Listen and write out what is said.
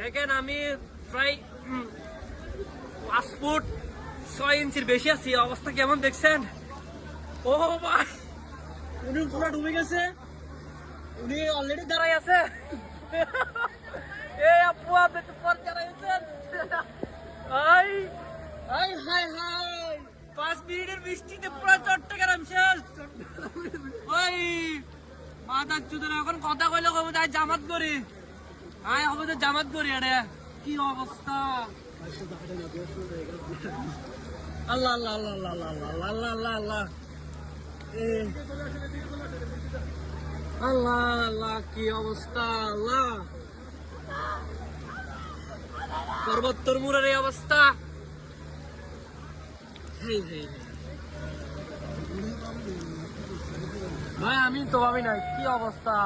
দেখেন আমি প্রায় 5 ফুট 6 ইঞ্চির বেশি আছি। অবস্থা কেমন দেখছেন? ও ভাই, উনি পুরো ডুবে গেছে, উনি অলরেডি দাঁড়াই আছে। এই আপু, আপনি তো পর দাঁড়াইছেন। হাই হাই হাই হাই, 5 মিনিটের বৃষ্টিতে পুরো চট্টগ্রাম শেষ। ওই মাথার চুদের এখন কথা কইলে কবে তাই জামাত করি, আয় হবে তো জামাত করি। আরে কি অবস্থা! আল্লাহ আল্লাহ আল্লাহ আল্লাহ আল্লাহ আল্লাহ আল্লাহ আল্লাহ আল্লাহ আল্লাহ, কি অবস্থা! আল্লাহ, পর্বতর মুরের এই অবস্থা। ভাই আমি তো ভাবি নাই কি অবস্থা।